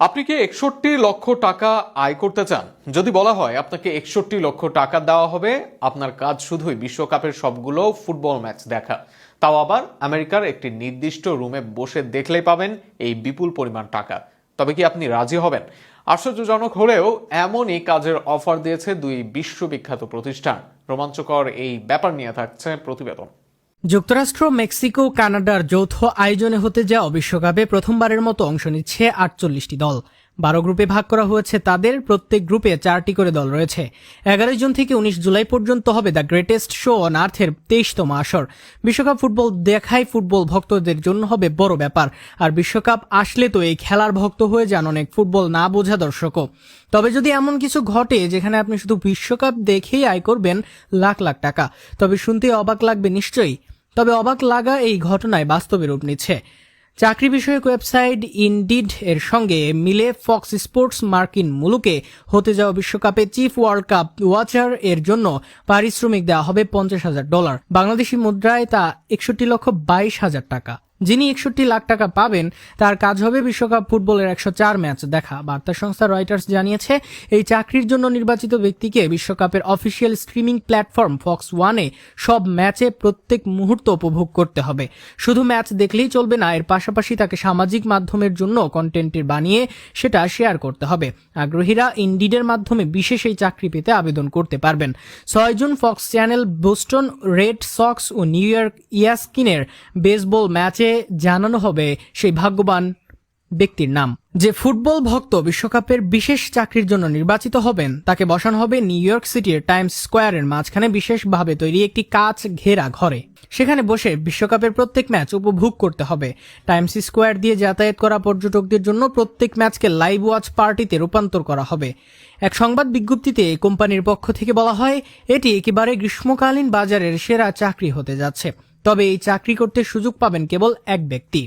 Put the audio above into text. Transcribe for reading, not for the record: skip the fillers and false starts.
আপনি কি ৬১ লক্ষ টাকা আয় করতে চান? যদি বলা হয় আপনাকে ৬১ লক্ষ টাকা দেওয়া হবে, আপনার কাজ শুধুই বিশ্বকাপের সবগুলো ফুটবল ম্যাচ দেখা, তাও আবার আমেরিকার একটি নির্দিষ্ট রুমে বসে দেখলেই পাবেন এই বিপুল পরিমাণ টাকা, তবে কি আপনি রাজি হবেন? আশ্চর্যজনক হলেও এমনই কাজের অফার দিয়েছে দুই বিশ্ববিখ্যাত প্রতিষ্ঠান। রোমাঞ্চকর এই ব্যাপার নিয়ে থাকছে প্রতিবেদন। যুক্তরাষ্ট্র, মেক্সিকো, কানাডার যৌথ আয়োজনে হতে যাওয়া বিশ্বকাপে প্রথমবারের মতো অংশ নিচ্ছে ৪৮টি দল। ১২ গ্রুপে ভাগ করা হয়েছে তাদের। প্রত্যেক গ্রুপে ৪টি করে দল রয়েছে। ১১ জুন থেকে ১৯ জুলাই পর্যন্ত হবে দ্য গ্রেটেস্ট শো অন আর্থের ২৩তম আসর। বিশ্বকাপ ফুটবল দেখাই ফুটবল ভক্তদের জন্য হবে বড় ব্যাপার। আর বিশ্বকাপ আসলে তো এই খেলার ভক্ত হয়ে যান অনেক ফুটবল না বোঝা দর্শকও। তবে যদি এমন কিছু ঘটে যেখানে আপনি শুধু বিশ্বকাপ দেখেই আয় করবেন লাখ লাখ টাকা, তবে শুনতে অবাক লাগবে নিশ্চয়ই। তবে অবাক লাগা এই ঘটনায় বাস্তবে রূপ নিচ্ছে। চাকরি বিষয়ক ওয়েবসাইট ইনডিড এর সঙ্গে মিলে ফক্স স্পোর্টস মার্কিন মুলুকে হতে যাওয়া বিশ্বকাপে চিফ ওয়ার্ল্ড কাপ ওয়াচার এর জন্য পারিশ্রমিক দেওয়া হবে $৫০,০০০। বাংলাদেশি মুদ্রায় তা ৬১,২২,০০০ টাকা। যিনি ৬১ লাখ টাকা পাবেন তার কাজ হবে বিশ্বকাপ ফুটবলের ১০৪ ম্যাচ দেখা। বার্তা সংস্থা রয়টার্স জানিয়েছে, এই চাকরির জন্য নির্বাচিত ব্যক্তিকে বিশ্বকাপের অফিসিয়াল স্ট্রিমিং প্ল্যাটফর্ম ফক্স ওয়ানে সব ম্যাচে প্রত্যেক মুহূর্ত উপভোগ করতে হবে। শুধু ম্যাচ দেখলেই চলবে না, এর পাশাপাশি তাকে সামাজিক মাধ্যমের জন্য কন্টেন্টের বানিয়ে সেটা শেয়ার করতে হবে। আগ্রহীরা ইনডিডের মাধ্যমে বিশেষ এই চাকরি পেতে আবেদন করতে পারবেন। ৬ June Fox channel Boston Red Sox ও নিউ ইয়র্ক ইয়াস্কিনের বেসবল ম্যাচে জানানো হবে সেই ভাগ্যবান ব্যক্তির নাম। যে ফুটবল ভক্ত বিশ্বকাপের বিশেষ চাকরির জন্য নির্বাচিত হবেন তাকে বসানো হবে নিউ ইয়র্ক সিটির টাইমস স্কোয়ারের মাঝখানে বিশেষভাবে তৈরি একটি কাচ ঘেরা ঘরে। সেখানে বসে বিশ্বকাপের প্রত্যেক ম্যাচ উপভোগ করতে হবে। টাইমস স্কোয়ার দিয়ে যাতায়াত করা পর্যটকদের জন্য প্রত্যেক ম্যাচকে লাইভ ওয়াচ পার্টিতে রূপান্তর করা হবে। এক সংবাদ বিজ্ঞপ্তিতে কোম্পানির পক্ষ থেকে বলা হয়, এটি একেবারে গ্রীষ্মকালীন বাজারের সেরা চাকরি হতে যাচ্ছে। তবে এই চাকরি করতে সুযোগ পাবেন কেবল এক ব্যক্তি।